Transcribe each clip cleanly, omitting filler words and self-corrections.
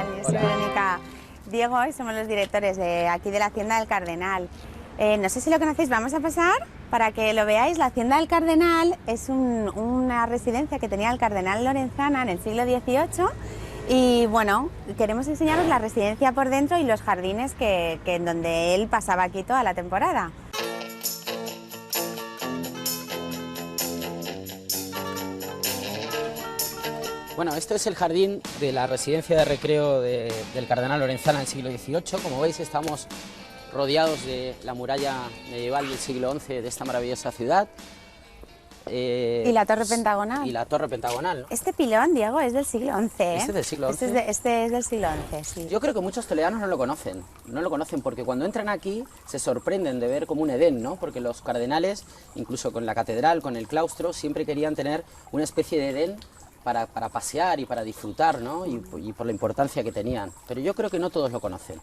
tal? Yo soy Verónica Diego y somos los directores de aquí de la Hacienda del Cardenal. No sé si lo conocéis, vamos a pasar para que lo veáis. La Hacienda del Cardenal es una residencia que tenía el cardenal Lorenzana en el siglo XVIII y bueno, queremos enseñaros la residencia por dentro y los jardines en donde él pasaba aquí toda la temporada. Bueno, esto es el jardín de la residencia de recreo del cardenal Lorenzana del siglo XVIII. Como veis, estamos rodeados de la muralla medieval del siglo XI de esta maravillosa ciudad. Y la torre pentagonal. Y la torre pentagonal, ¿no? Este pilón, Diego, es del siglo XI, ¿eh? ¿Este es del siglo XI? Este es del siglo XI, sí. Yo creo que muchos toledanos no lo conocen. No lo conocen porque cuando entran aquí se sorprenden de ver como un Edén, ¿no? Porque los cardenales, incluso con la catedral, con el claustro, siempre querían tener una especie de Edén para pasear y para disfrutar, ¿no? Y por la importancia que tenían. Pero yo creo que no todos lo conocen.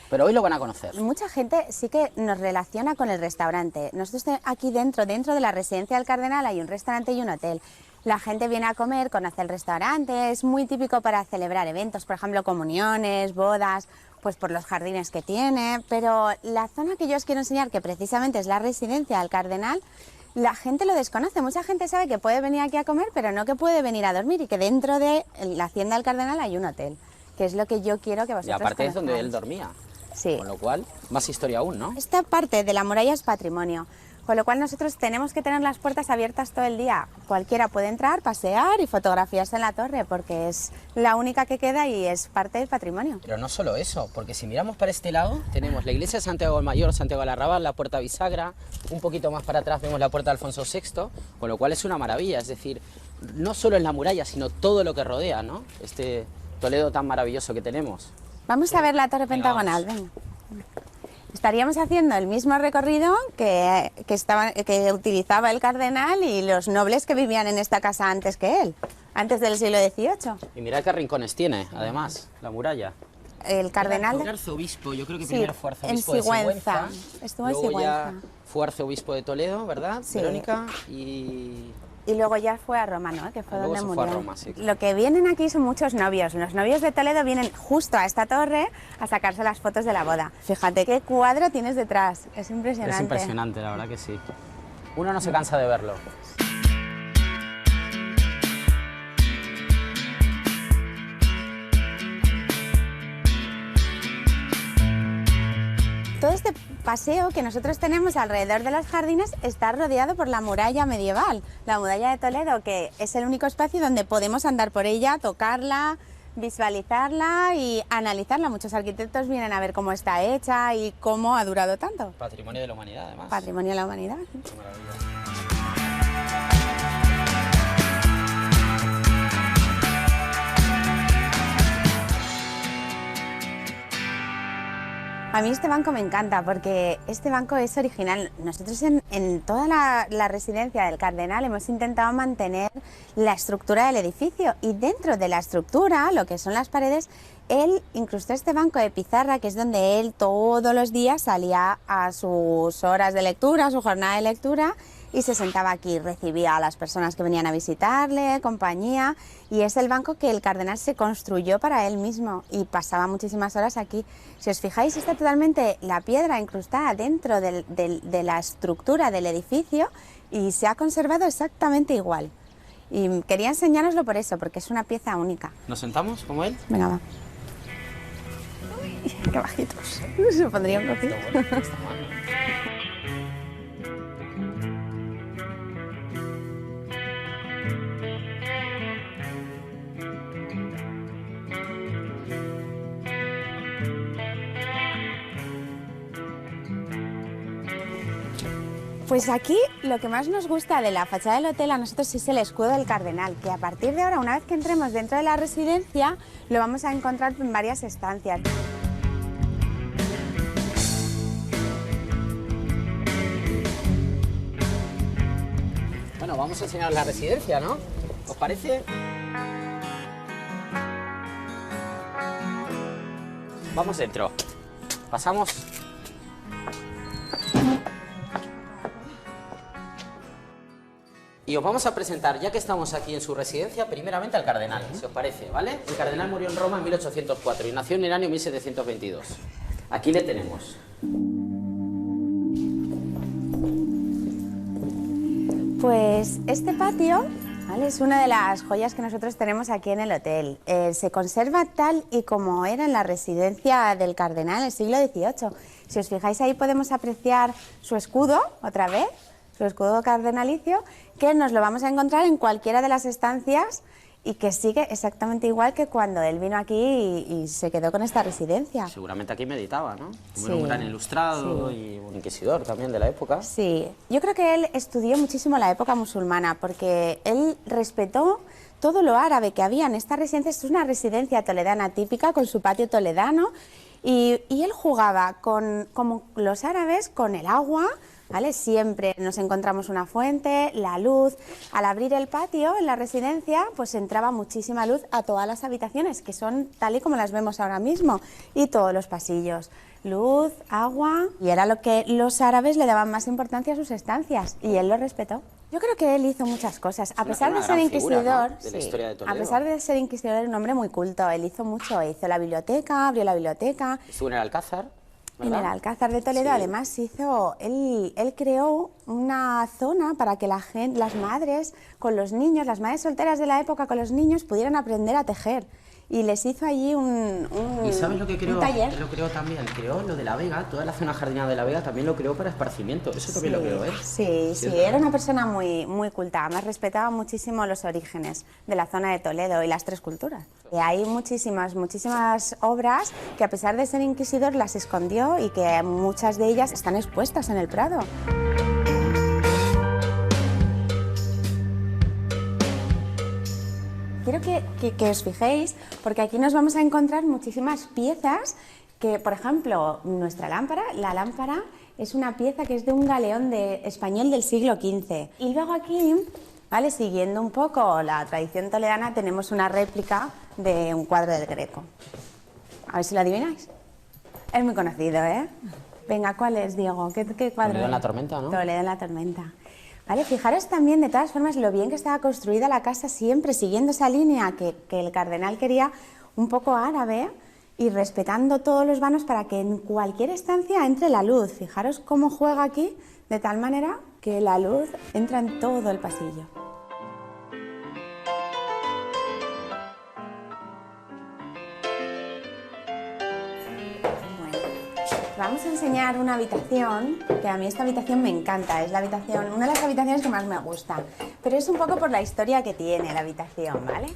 Pero hoy lo van a conocer. Mucha gente sí que nos relaciona con el restaurante. Nosotros aquí dentro de la residencia del Cardenal hay un restaurante y un hotel. La gente viene a comer, conoce el restaurante, es muy típico para celebrar eventos, por ejemplo, comuniones, bodas, pues por los jardines que tiene. Pero la zona que yo os quiero enseñar, que precisamente es la residencia del Cardenal, la gente lo desconoce. Mucha gente sabe que puede venir aquí a comer, pero no que puede venir a dormir y que dentro de la Hacienda del Cardenal hay un hotel, que es lo que yo quiero que vosotros Y aparte es donde conozcáis. él dormía. Sí. Con lo cual, más historia aún, ¿no? Esta parte de la muralla es patrimonio, con lo cual nosotros tenemos que tener las puertas abiertas todo el día. Cualquiera puede entrar, pasear y fotografiarse en la torre, porque es la única que queda y es parte del patrimonio. Pero no solo eso, porque si miramos para este lado, tenemos la iglesia de Santiago el Mayor, Santiago del Arrabal, la puerta bisagra, un poquito más para atrás vemos la puerta de Alfonso VI, con lo cual es una maravilla, es decir, no solo en la muralla, sino todo lo que rodea, ¿no? Este Toledo tan maravilloso que tenemos. Vamos a ver la torre Venga, pentagonal, vamos. venga. Estaríamos haciendo el mismo recorrido que utilizaba el cardenal y los nobles que vivían en esta casa antes que él, antes del siglo XVIII. Y mirad qué rincones tiene, además, la muralla. El cardenal... El arzobispo, yo creo que Sí, primero fue arzobispo en de Sigüenza. Sigüenza, Estuvo en luego ya Sigüenza. fue arzobispo de Toledo, ¿verdad, Sí. Verónica? Y luego ya fue a Roma, ¿no? Que fue Luego donde se murió. fue a Roma, sí. Lo que vienen aquí son muchos novios. Los novios de Toledo vienen justo a esta torre a sacarse las fotos de la boda. Fíjate qué cuadro tienes detrás. Es impresionante. es impresionante, la verdad que sí. Uno no se cansa de verlo. Todo este paseo que nosotros tenemos alrededor de los jardines está rodeado por la muralla medieval, la muralla de Toledo, que es el único espacio donde podemos andar por ella, tocarla, visualizarla y analizarla. Muchos arquitectos vienen a ver cómo está hecha y cómo ha durado tanto. Patrimonio de la humanidad, además. Patrimonio de la humanidad. Qué maravilla. A mí este banco me encanta porque este banco es original. Nosotros en toda la residencia del Cardenal hemos intentado mantener la estructura del edificio y dentro de la estructura, lo que son las paredes, él incrustó este banco de pizarra, que es donde él todos los días salía a sus horas de lectura, a su jornada de lectura, y se sentaba aquí, recibía a las personas que venían a visitarle, compañía, y es el banco que el cardenal se construyó para él mismo y pasaba muchísimas horas aquí. Si os fijáis, está totalmente la piedra incrustada dentro de la estructura del edificio y se ha conservado exactamente igual. Y quería enseñároslo por eso, porque es una pieza única. ¿Nos sentamos como él? Venga, va. Uy, qué bajitos. Se pondría un copito. Está bueno, está mal. Pues aquí lo que más nos gusta de la fachada del hotel a nosotros es el escudo del cardenal, que a partir de ahora, una vez que entremos dentro de la residencia, lo vamos a encontrar en varias estancias. Bueno, vamos a enseñar la residencia, ¿no? ¿Os parece? Vamos dentro. Pasamos. Y os vamos a presentar, ya que estamos aquí en su residencia, primeramente al cardenal, si os parece, ¿vale? El cardenal murió en Roma en 1804 y nació en el año 1722. Aquí le tenemos. Pues este patio, ¿vale?, es una de las joyas que nosotros tenemos aquí en el hotel. Se conserva tal y como era en la residencia del cardenal en el siglo XVIII. Si os fijáis, ahí podemos apreciar su escudo, otra vez, su escudo cardenalicio, que nos lo vamos a encontrar en cualquiera de las estancias y que sigue exactamente igual que cuando él vino aquí y se quedó con esta residencia. Seguramente aquí meditaba, ¿no? Como Sí, era un gran ilustrado y un inquisidor también de la época. Sí, yo creo que él estudió muchísimo la época musulmana porque él respetó todo lo árabe que había en esta residencia. Esto es una residencia toledana típica con su patio toledano y él jugaba como los árabes con el agua, ¿vale? Siempre nos encontramos una fuente, la luz. Al abrir el patio en la residencia, pues entraba muchísima luz a todas las habitaciones, que son tal y como las vemos ahora mismo, y todos los pasillos. Luz, agua, y era lo que los árabes le daban más importancia a sus estancias, y él lo respetó. Yo creo que él hizo muchas cosas, a pesar de ser inquisidor, de la historia de Toledo. A pesar de ser inquisidor, era un hombre muy culto. Él hizo mucho, hizo la biblioteca, abrió la biblioteca. Estuvo en el Alcázar, ¿verdad? En el Alcázar de Toledo, Sí. además él creó una zona para que las madres con los niños, las madres solteras de la época con los niños pudieran aprender a tejer. Y les hizo allí ¿Y sabes lo que creó? un taller. Lo creó también, creó lo de la Vega, toda la zona jardinada de la Vega también lo creó para esparcimiento. Eso también lo creó, ¿eh? Sí, era una persona muy, muy culta, además respetaba muchísimo los orígenes de la zona de Toledo y las tres culturas. Y hay muchísimas obras que a pesar de ser inquisidor las escondió y que muchas de ellas están expuestas en el Prado. Quiero que os fijéis, porque aquí nos vamos a encontrar muchísimas piezas que, por ejemplo, nuestra lámpara, la lámpara es una pieza que es de un galeón español del siglo XV. Y luego aquí, ¿vale?, siguiendo un poco la tradición toledana, tenemos una réplica de un cuadro del Greco. A ver si lo adivináis. Es muy conocido, ¿eh? Venga, ¿cuál es, Diego? ¿Qué cuadro? Toledo en la tormenta, ¿no? Toledo en la tormenta. Vale, fijaros también, de todas formas, lo bien que estaba construida la casa, siempre siguiendo esa línea que el cardenal quería, un poco árabe, y respetando todos los vanos para que en cualquier estancia entre la luz. Fijaros cómo juega aquí, de tal manera que la luz entra en todo el pasillo. Vamos a enseñar una habitación, que a mí esta habitación me encanta, es una de las habitaciones que más me gusta, pero es un poco por la historia que tiene la habitación, ¿vale?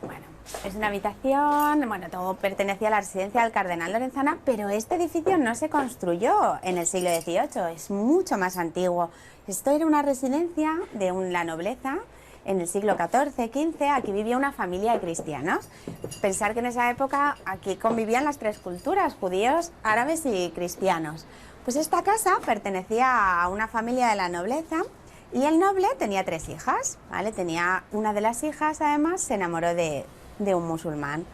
Bueno, es una habitación, todo pertenecía a la residencia del cardenal Lorenzana, pero este edificio no se construyó en el siglo XVIII, es mucho más antiguo. Esto era una residencia de la nobleza. En el siglo XIV, XV, aquí vivía una familia de cristianos. Pensar que en esa época aquí convivían las tres culturas, judíos, árabes y cristianos. Pues esta casa pertenecía a una familia de la nobleza y el noble tenía 3 hijas, ¿vale? Una de las hijas, además, se enamoró de un musulmán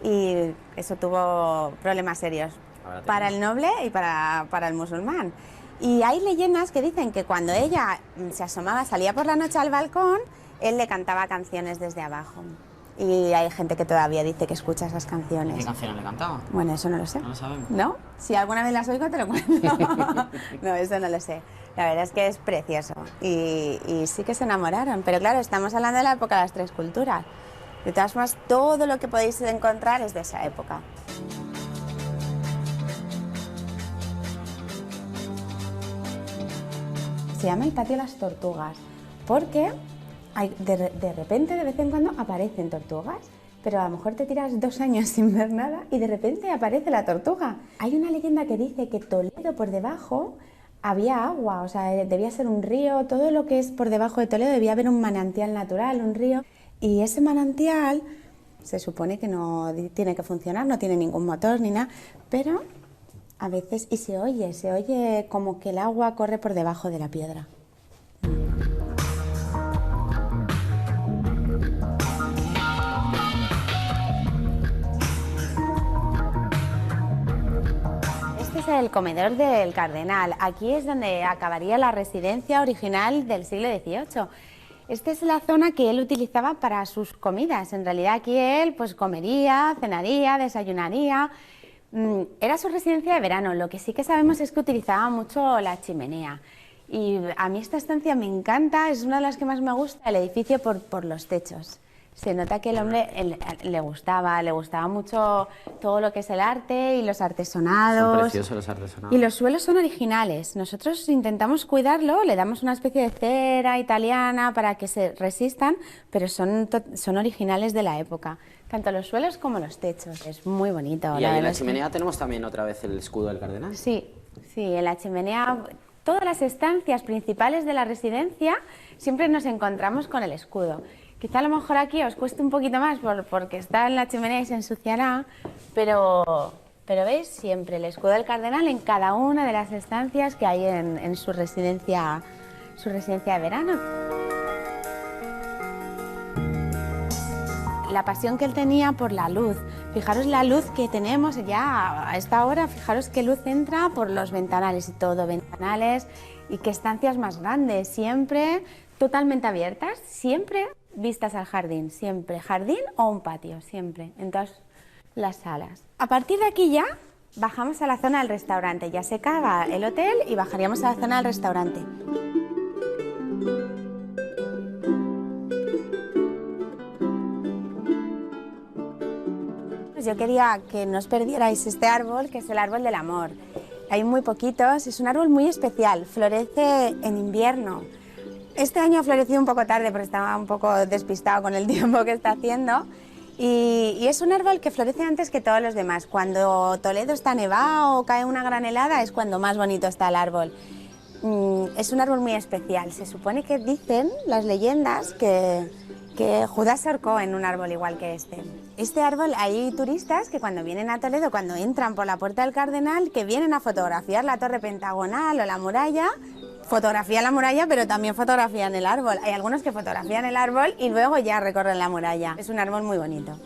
y eso tuvo problemas serios para el noble y para el musulmán. Y hay leyendas que dicen que cuando ella se asomaba, salía por la noche al balcón, él le cantaba canciones desde abajo. Y hay gente que todavía dice que escucha esas canciones. ¿Qué canciones le cantaba? Bueno, eso no lo sé. No lo sabemos. ¿No? Si alguna vez las oigo te lo cuento. No, eso no lo sé. La verdad es que es precioso. Y sí que se enamoraron. Pero claro, estamos hablando de la época de las tres culturas. De todas formas, todo lo que podéis encontrar es de esa época. Se llama el patio de las tortugas porque de repente, de vez en cuando, aparecen tortugas, pero a lo mejor te tiras 2 años sin ver nada y de repente aparece la tortuga. Hay una leyenda que dice que Toledo, por debajo, había agua, o sea, debía ser un río, todo lo que es por debajo de Toledo debía haber un manantial natural, un río, y ese manantial se supone que no tiene que funcionar, no tiene ningún motor ni nada, pero a veces, y se oye como que el agua corre por debajo de la piedra. el comedor del cardenal. Aquí es donde acabaría la residencia original del siglo XVIII. Esta es la zona que él utilizaba para sus comidas. En realidad aquí él pues comería, cenaría, desayunaría. Era su residencia de verano. Lo que sí que sabemos es que utilizaba mucho la chimenea. Y a mí esta estancia me encanta, es una de las que más me gusta, el edificio por los techos. Se nota que el hombre le gustaba mucho todo lo que es el arte y los artesonados. Son preciosos los artesonados. Y los suelos son originales. Nosotros intentamos cuidarlo, le damos una especie de cera italiana para que se resistan, pero son originales de la época. Tanto los suelos como los techos. Es muy bonito. Y ahí en la chimenea tenemos también otra vez el escudo del cardenal. Sí, en la chimenea, todas las estancias principales de la residencia siempre nos encontramos con el escudo. Quizá a lo mejor aquí os cueste un poquito más porque está en la chimenea y se ensuciará, pero veis siempre el escudo del cardenal en cada una de las estancias que hay en su residencia de verano. La pasión que él tenía por la luz. Fijaros la luz que tenemos ya a esta hora, fijaros qué luz entra por los ventanales y todo, ventanales y qué estancias más grandes, siempre totalmente abiertas, siempre vistas al jardín, siempre jardín o un patio, siempre, en todas las salas. A partir de aquí ya bajamos a la zona del restaurante, ya se acaba el hotel y bajaríamos a la zona del restaurante. Yo quería que no os perdierais este árbol, que es el árbol del amor. Hay muy poquitos, es un árbol muy especial, florece en invierno. Este año ha florecido un poco tarde porque estaba un poco despistado con el tiempo que está haciendo y es un árbol que florece antes que todos los demás. Cuando Toledo está nevado o cae una gran helada es cuando más bonito está el árbol. Es un árbol muy especial. Se supone que dicen las leyendas que Judas se ahorcó en un árbol igual que este. Este árbol, hay turistas que cuando vienen a Toledo, cuando entran por la Puerta del Cardenal, que vienen a fotografiar la torre pentagonal o la muralla, fotografían la muralla, pero también fotografían el árbol. Hay algunos que fotografían el árbol y luego ya recorren la muralla. Es un árbol muy bonito.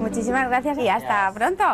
Muchísimas gracias y hasta pronto.